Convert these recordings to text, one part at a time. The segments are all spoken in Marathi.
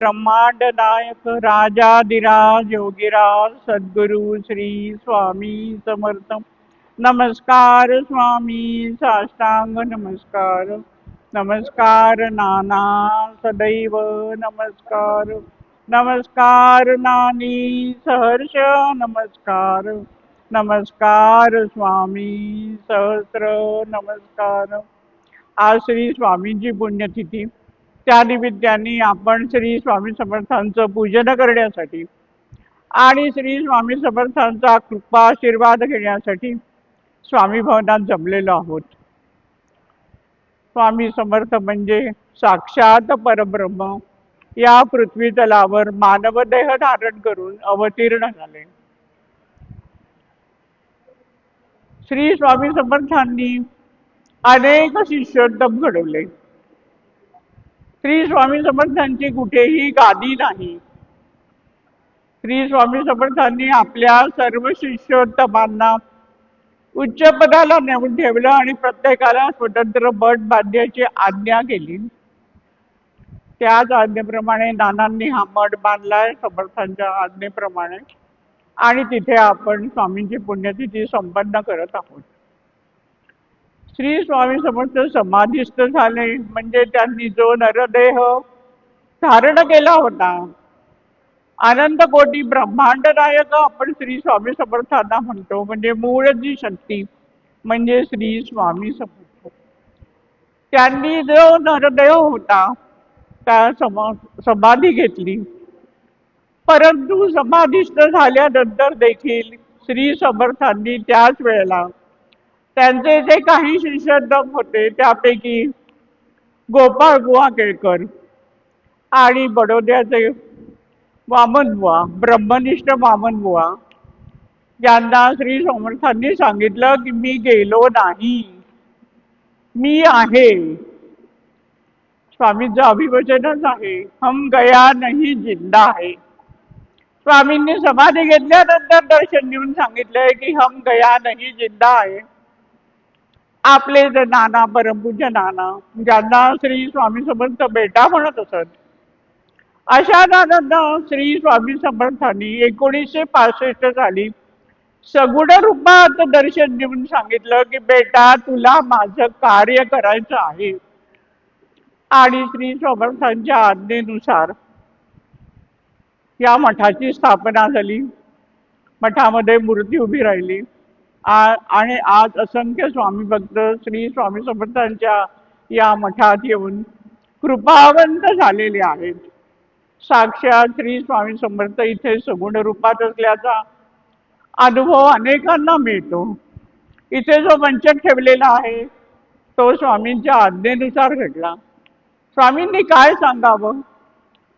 ब्रह्मांड नायक राजाधिराज योगीराज सद्गुरु श्री स्वामी समर्थ। नमस्कार स्वामी, साष्टांग नमस्कार। नमस्कार नाना, सदैव नमस्कार। नमस्कार नानी, सहर्ष नमस्कार। नमस्कार स्वामी, सहस्र नमस्कार। आज श्री स्वामींची पुण्यतिथी, त्या निमित्ताने आपण श्री स्वामी समर्थांचं पूजन करण्यासाठी आणि श्री स्वामी समर्थांचा कृपा आशीर्वाद घेण्यासाठी स्वामी भवनात जमलेलो आहोत। स्वामी समर्थ म्हणजे साक्षात परब्रह्म या पृथ्वी तलावर मानव देह धारण करून अवतीर्ण झाले। श्री स्वामी समर्थांनी अनेक शिष्योत्तम घडवले। श्री स्वामी समर्थांची कुठेही गादी नाही। श्री स्वामी समर्थांनी आपल्या सर्व शिष्योत्तमांना उच्च पदाला नेऊन ठेवलं आणि प्रत्येकाला स्वतंत्र मठ बांधण्याची आज्ञा केली। त्याच आज्ञेप्रमाणे नानांनी हा मठ बांधलाय समर्थांच्या आज्ञेप्रमाणे, आणि तिथे आपण स्वामींची पुण्यतिथी संपन्न करत आहोत। श्री स्वामी समर्थ समाधिस्थ झाले म्हणजे त्यांनी जो नरदेह धारण केला होता, अनंत कोटी ब्रह्मांड नायक आपण श्री स्वामी समर्थांना म्हणतो, म्हणजे मूळ जी शक्ती म्हणजे श्री स्वामी समर्थ, त्यांनी जो नरदेह होता त्या समाधी घेतली। परंतु समाधिस्थ झाल्यानंतर देखील श्री समर्थांनी त्याच वेळेला त्यांचे जे काही शिष्योत्तम होते, त्यापैकी गोपाळ बुवा केळकर आणि बडोद्याचे वामन बुवा, ब्रह्मनिष्ठ वामन बुवा, यांना श्री समर्थांनी सांगितलं की मी गेलो नाही, मी आहे। स्वामींचं अभिवचनच आहे, हम गया नहीं जिंदा है। स्वामींनी समाधी घेतल्यानंतर दर्शन देऊन सांगितलंय की हम गया नहीं जिंदा आहे। आपले जे नाना, परमपूज्य नाना, ज्यांना श्री स्वामी समर्थ बेटा म्हणत असत, अशा नानांना श्री स्वामी समर्थांनी 1965 साली सगुण रूपात दर्शन देऊन सांगितलं की बेटा, तुला माझं कार्य करायचं आहे। आणि श्री समर्थांच्या आज्ञेनुसार या मठाची स्थापना झाली। मठामध्ये मूर्ती उभी राहिली आणि आज असंख्य स्वामी भक्त श्री स्वामी समर्थांच्या या मठात येऊन कृपावंत झालेले आहेत। साक्षात श्री स्वामी समर्थ इथे सगुण रूपात असल्याचा अनुभव अनेकांना मिळतो। इथे जो मंच ठेवलेला आहे तो स्वामींच्या आज्ञेनुसार घडला। स्वामींनी काय सांगावं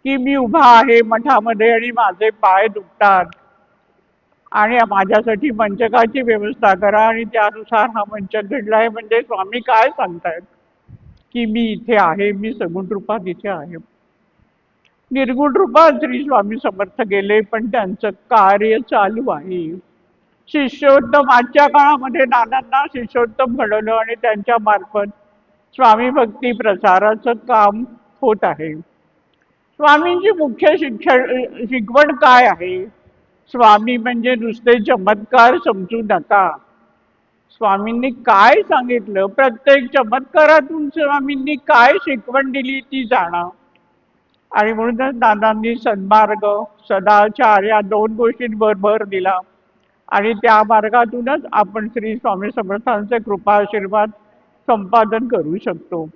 की मी उभा आहे मठामध्ये आणि माझे पाय दुखतात आणि माझ्यासाठी मंचकाची व्यवस्था करा, आणि त्यानुसार हा मंचक घडलाय। म्हणजे स्वामी काय सांगतायत की मी इथे आहे, मी सगुण रूपात इथे आहे। निर्गुण रूपात श्री स्वामी समर्थ गेले, पण त्यांचं कार्य चालू आहे। शिष्योत्तम आजच्या काळामध्ये नानांना शिष्योत्तम घडवलं आणि त्यांच्या मार्फत स्वामी भक्ती प्रसाराचं काम होत आहे। स्वामींची मुख्य शिकवण काय आहे? स्वामी म्हणजे नुसते चमत्कार समजू नका। स्वामींनी काय सांगितलं, प्रत्येक चमत्कारातून स्वामींनी काय शिकवण दिली ती जाणा। आणि म्हणूनच नानांनी सन्मार्ग, सदाचार या दोन गोष्टींवर भर दिला, आणि त्या मार्गातूनच आपण श्री स्वामी समर्थांचे कृपा आशीर्वाद संपादन करू शकतो।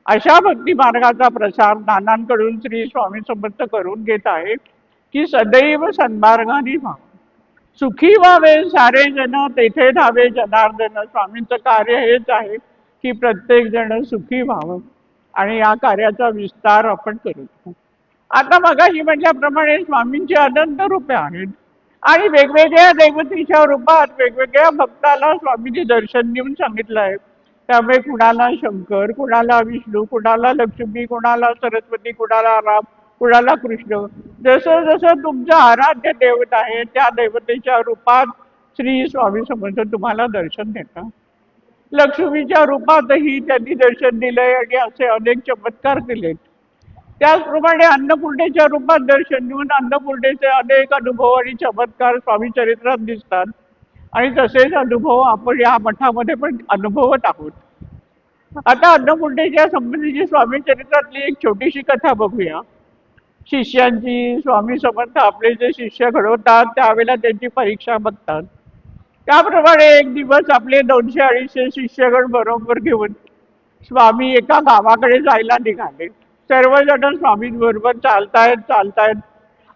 अशा भक्ती मार्गाचा प्रसार नानांकडून श्री स्वामी समर्थ करून घेत आहे की सदैव सन्मार्गाने व्हा, सुखी व्हावे सारे जन, तेथे धावे जनार्दन। स्वामींचं कार्य हेच आहे की प्रत्येक जण सुखी व्हावं, आणि या कार्याचा विस्तार आपण करतो। आता मगाशी म्हटल्याप्रमाणे स्वामींची अनंत रूपे आहेत, आणि वेगवेगळ्या देवतेच्या रूपात वेगवेगळ्या भक्ताला स्वामींनी दर्शन देऊन सांगितलं आहे। त्यामुळे कुणाला शंकर, कुणाला विष्णू, कुणाला लक्ष्मी, कुणाला सरस्वती, कुणाला राम, कुणाला कृष्ण, जसं जसं तुमचं आराध्य देवत आहे त्या देवतेच्या रूपात श्री स्वामी समर्थ तुम्हाला दर्शन देतात। लक्ष्मीच्या रूपातही त्यांनी दर्शन दिलंय आणि असे अनेक चमत्कार दिलेत। त्याचप्रमाणे अन्नपूर्णेच्या रूपात दर्शन देऊन अन्नपूर्णेचे अनेक अनुभव आणि चमत्कार स्वामी चरित्रात दिसतात आणि तसेच अनुभव आपण या मठामध्ये पण अनुभवत आहोत. आता अन्नपूर्णेच्या संबंधीची स्वामी चरित्रातली एक छोटीशी कथा बघूया. शिष्यांची स्वामी समर्थ आपले जे शिष्य घडवतात त्यावेळेला त्यांची परीक्षा बघतात. त्याप्रमाणे एक दिवस आपले 200-250 शिष्यगण बरोबर घेऊन स्वामी एका गावाकडे जायला निघाले. सर्वजण स्वामींबरोबर चालतायत.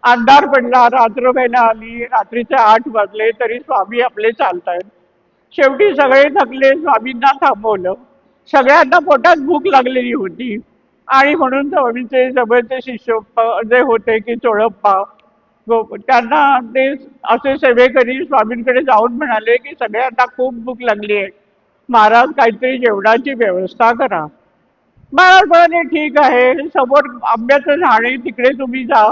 अंधार पडला, रात्र व्हायला आली, रात्रीचे 8 वाजले तरी स्वामी आपले चालतायत. शेवटी सगळे थकले, स्वामींना थांबवलं. सगळ्यांना पोटात भूक लागलेली होती आणि म्हणून स्वामींचे जवळचे शिष्य जे होते की चोळप्पा, त्यांना ते असे सेवेकरी स्वामींकडे जाऊन म्हणाले की सगळ्यांना खूप भूक लागली आहे, महाराज काहीतरी जेवणाची व्यवस्था करा. महाराज म्हणाले ठीक आहे, समोर आंब्याचं झाड आहे तिकडे तुम्ही जा,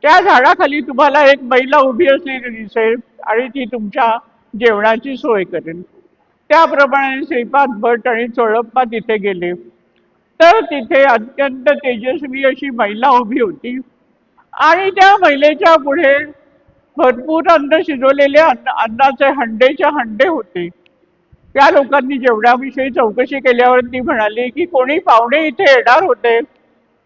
त्या झाडाखाली तुम्हाला एक महिला उभी असलेली दिसेल आणि ती तुमच्या जेवणाची सोय करेल. त्याप्रमाणे श्रीपाद भट आणि चोळप्पा तिथे गेले तर तिथे अत्यंत तेजस्वी अशी महिला उभी होती आणि त्या महिलेच्या पुढे भरपूर अन्न शिजवलेले अन्नाचे हंडेच्या हंडे होते. त्या लोकांनी जेवणाविषयी चौकशी केल्यावर ती म्हणाली की कोणी पाहुणे इथे येणार होते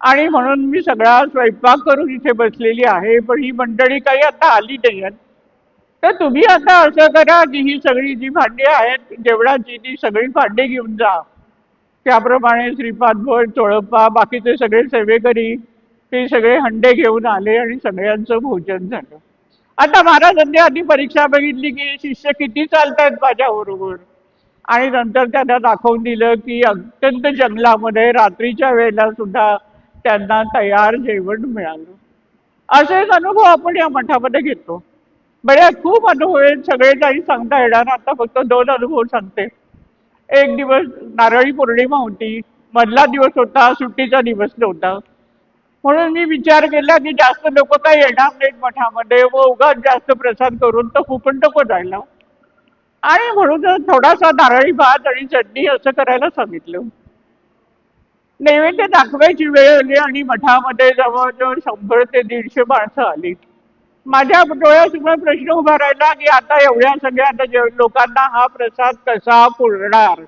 आणि म्हणून मी सगळा स्वयंपाक करून इथे बसलेली आहे, पण ही मंडळी काही आता आली नाही आहेत, तर तुम्ही आता असं करा की ही सगळी जी भांडी आहेत जेवणाची ती सगळी भांडी घेऊन जा. त्याप्रमाणे श्रीपाद भट, चोळप्पा, बाकीचे सगळे सेवेकरी ते सगळे हंडे घेऊन आले आणि सगळ्यांचं भोजन झालं. आता महाराजांनी आधी परीक्षा बघितली की शिष्य किती चालतायत माझ्याबरोबर आणि नंतर त्यांना दाखवून दिलं की अत्यंत जंगलामध्ये रात्रीच्या वेळेला सुद्धा त्यांना तयार जेवण मिळालं. असेच अनुभव आपण या मठामध्ये घेतो. बऱ्याच खूप अनुभव आहेत, सगळे काही सांगता येणार, आता फक्त 2 अनुभव सांगते. एक दिवस नारळी पौर्णिमा होती, मधला दिवस होता, सुट्टीचा दिवस नव्हता, म्हणून मी विचार केला की जास्त लोक काही येणार नाहीत मठामध्ये व उगाच जास्त प्रसाद करून तर फुकट नको जायला, आणि म्हणून थोडासा नारळी भात आणि चटणी असं करायला सांगितलं. नैवेद्य दाखवायची वेळ आली आणि मठामध्ये जवळजवळ 100 ते 150 माणसं आली. माझ्या डोळ्यासमोर प्रश्न उभा राहिला की आता एवढ्या सगळ्या लोकांना हा प्रसाद कसा पुरणार.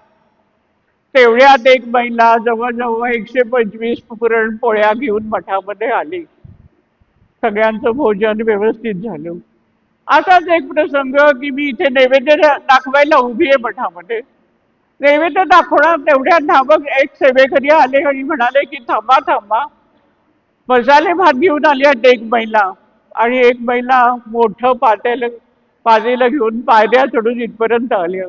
तेवढ्यात एक महिला जवळजवळ 125 पुरणपोळ्या घेऊन मठामध्ये आली. सगळ्यांचं भोजन व्यवस्थित झालं. असाच एक प्रसंग की मी इथे नैवेद्य दाखवायला उभी आहे मठामध्ये. नैवेद्य दाखवणार तेवढ्या धावक एक सेवेकरी आले आणि म्हणाले की थांबा थांबा, मसाले भात घेऊन आली आहेत एक महिला, आणि एक महिला मोठं पातेलं घेऊन पायऱ्या चढून इथपर्यंत आली.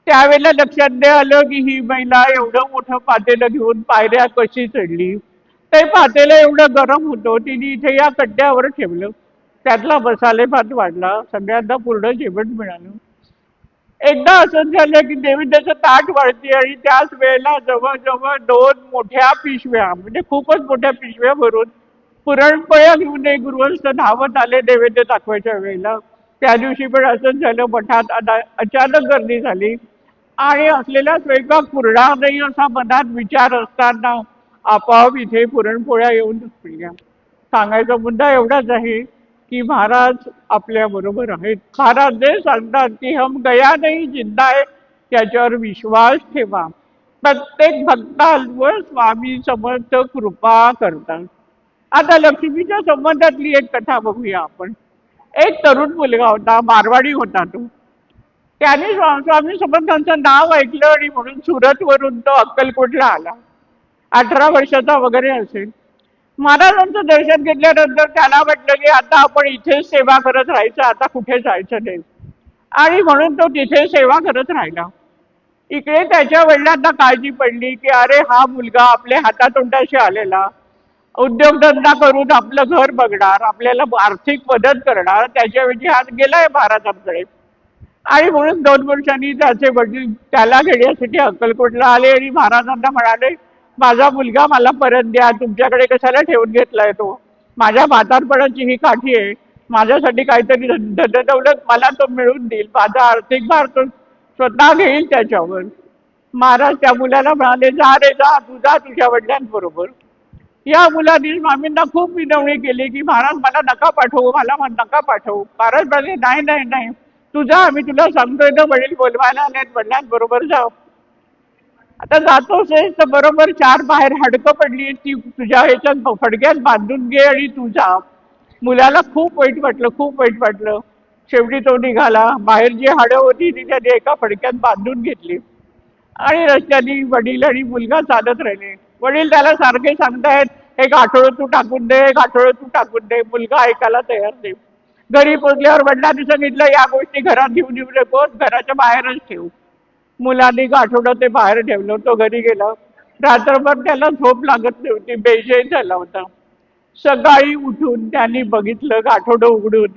त्यावेळेला लक्षात आलं की ही महिला एवढं मोठं पातेलं घेऊन पायऱ्या कशी चढली. ते पातेलं एवढं गरम होतं, तिने इथे या कड्ड्यावर ठेवलं, त्यातला मसाले भात वाढला, सगळ्यांना पूर्ण जेवण मिळालं. एकदा असं झालं की नैवेद्याचं ताट वाढते आणि त्याच वेळेला जवळजवळ 2 मोठ्या पिशव्या, म्हणजे खूपच मोठ्या पिशव्या भरून पुरणपोळ्या घेऊन एक गृहस्थ धावत आले नैवेद्य दाखवायच्या वेळेला. त्या दिवशी पण असंच झालं, मठात अचानक गर्दी झाली आणि असलेला स्वयंपाक पुरणार नाही असा मनात विचार असताना आपोआप इथे पुरणपोळ्या येऊन पडल्या. सांगायचा मुद्दा एवढाच आहे की महाराज आपल्या बरोबर आहेत. महाराज जे सांगतात की हम गया नहीं जिंदा है, त्याच्यावर विश्वास ठेवा. प्रत्येक भक्तांवर स्वामी समर्थ कृपा करतात. आता लक्ष्मीच्या संबंधातली एक कथा बघूया आपण. एक तरुण मुलगा होता, मारवाडी होता तो. त्याने स्वामी समर्थांचं नाव ऐकलं आणि म्हणून सुरत वरून तो अक्कलकोटला आला. 18 वर्षाचा वगैरे असेल. महाराजांचं दर्शन घेतल्यानंतर त्याला वाटलं की आता आपण इथेच सेवा करत राहायचं, आता कुठे जायचं नाही, आणि म्हणून तो तिथे सेवा करत राहिला. इकडे त्याच्या वडिलांना काळजी पडली की अरे हा मुलगा आपल्या हातातोंडाशी आलेला, उद्योगधंदा करून आपलं घर बघणार, आपल्याला आर्थिक मदत करणार, त्याच्याऐवजी हात गेलाय महाराजांकडे. आणि म्हणून 2 वर्षांनी त्याचे वडील त्याला घेण्यासाठी अक्कलकोटला आले आणि महाराजांना म्हणाले माझा मुलगा मला परत द्या, तुमच्याकडे कशाला ठेवून घेतलाय तो, माझ्या म्हातारपणाची ही काठी आहे, माझ्यासाठी काहीतरी धनदौलत मला तो मिळवून देईल, माझा आर्थिक भार तो स्वतः घेईल त्याच्यावर. महाराज त्या मुलाला म्हणाले जा रे जा, तू जा तुझ्या वडिलांबरोबर. या मुलांनी स्वामींना खूप विनवणी केली की महाराज मला नका पाठवू, मला नका पाठवू. महाराज म्हणाले नाही नाही नाही, तू जा, आम्ही तुला सांगतोय ना, वडील बोलवायला आलेत, वडिलांबरोबर जा. आता जातोच आहे तर बरोबर चार बाहेर हाडकं पडली, ती तुझ्या ह्याच्यात फडक्यात बांधून घे आणि तू जा. मुलाला खूप वाईट वाटलं, खूप वाईट वाटलं. शेवटी तो निघाला. बाहेर जी हाडं होती ती त्याने एका फडक्यात बांधून घेतली आणि रस्त्याने वडील आणि मुलगा चालत राहिले. वडील त्याला सारखे सांगतायत एक आठवडं तू टाकून दे, एक आठवडं तू टाकून दे. मुलगा ऐकायला तयार नाही. घरी पोचल्यावर वडिलांनी सांगितलं या गोष्टी घरात घेऊन येऊ नकोस, घराच्या बाहेरच ठेव. मुलांनी एक आठवडं ते बाहेर ठेवलं. तो घरी गेला. रात्रभर त्याला झोप लागत नव्हती, बेचैन झाला होता. सकाळी उठून त्यांनी बघितलं गाठोडं उघडून,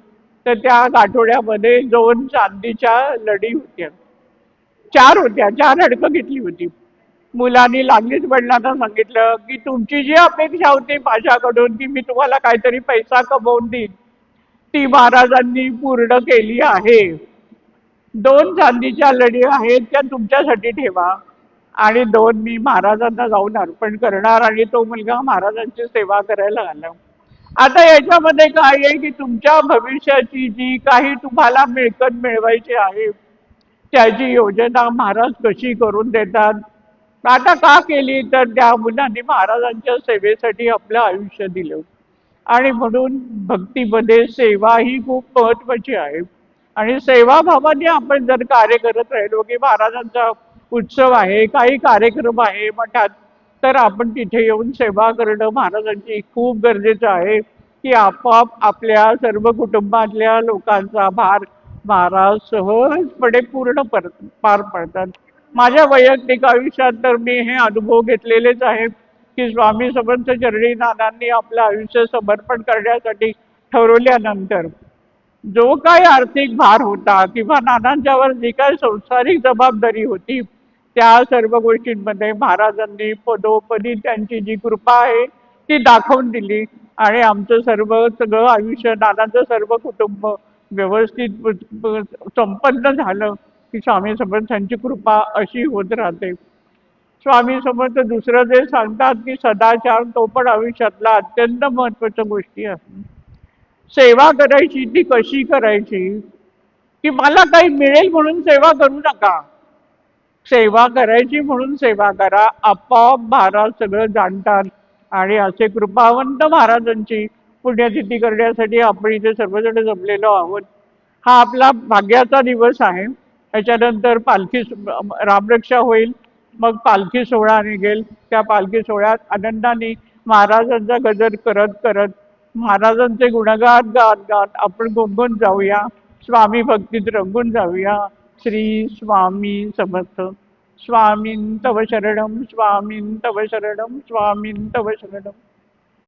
तर त्या गाठोड्यामध्ये 2 चांदीच्या लडी होत्या. 4 होत्या, 4 हडकं घेतली होती. मुलांनी लागलीच वडिलांना सांगितलं की तुमची जी अपेक्षा होती माझ्याकडून की मी तुम्हाला काहीतरी पैसा कमवून देईन, ती महाराजांनी पूर्ण केली आहे. 2 चांदीच्या लढी आहेत त्या तुमच्यासाठी ठेवा आणि 2 मी महाराजांना जाऊन अर्पण करणार. आणि तो मुलगा महाराजांची सेवा करायला आला. आता याच्यामध्ये काय आहे की तुमच्या भविष्याची जी काही तुम्हाला मिळकत मिळवायची आहे त्याची योजना महाराज कशी करून देतात. आता का केली तर त्या मुलांनी महाराजांच्या सेवेसाठी आपलं आयुष्य दिलं. आणि म्हणून भक्तीमध्ये सेवा ही खूप महत्वाची आहे. आणि सेवाभावाने आपण जर कार्य करत राहिलो की महाराजांचा उत्सव आहे, काही कार्यक्रम आहे मठात, तर आपण तिथे येऊन सेवा करणं महाराजांची खूप गरजेचं आहे की आपोआप आपल्या सर्व कुटुंबातल्या लोकांचा भार महाराज सहजपणे पूर्ण पार पडतात. माझ्या वैयक्तिक आयुष्यात तर मी हे अनुभव घेतलेलेच आहेत की स्वामी समर्थ चरणी नानांनी आपलं आयुष्य समर्पण करण्यासाठी ठरवल्यानंतर जो काही आर्थिक भार होता किंवा नानांच्यावर जी काही संसारिक जबाबदारी होती त्या सर्व गोष्टींमध्ये महाराजांनी पदोपदी त्यांची जी कृपा आहे ती दाखवून दिली. आणि आमचं सगळं आयुष्य, नानांचं सर्व कुटुंब व्यवस्थित संपन्न झालं की स्वामी समर्थांची कृपा अशी होत राहते. स्वामी समर्थ दुसरं जे सांगतात की सदाचार तो पण आयुष्यातला अत्यंत महत्वाच्या गोष्टी आहे. सेवा करायची ती कशी करायची की मला काही मिळेल म्हणून सेवा करू नका. सेवा करायची म्हणून सेवा करा. आपोआप महाराज सगळं जाणतात. आणि असे कृपावंत महाराजांची पुण्यतिथी करण्यासाठी आपण इथे सर्वजण जमलेलो आहोत. हा आपला भाग्याचा दिवस आहे. त्याच्यानंतर पालखी रामरक्षा होईल, मग पालखी सोहळा निघेल. त्या पालखी सोहळ्यात आनंदाने महाराजांचा गजर करत करत महाराजांचे गुणगान गात गात आपण गुणगुण जाऊया, स्वामी भक्तीत रंगून जाऊया. श्री स्वामी समर्थ. स्वामीं तव शरणम, स्वामीं तव शरणम, स्वामीं तव शरणम.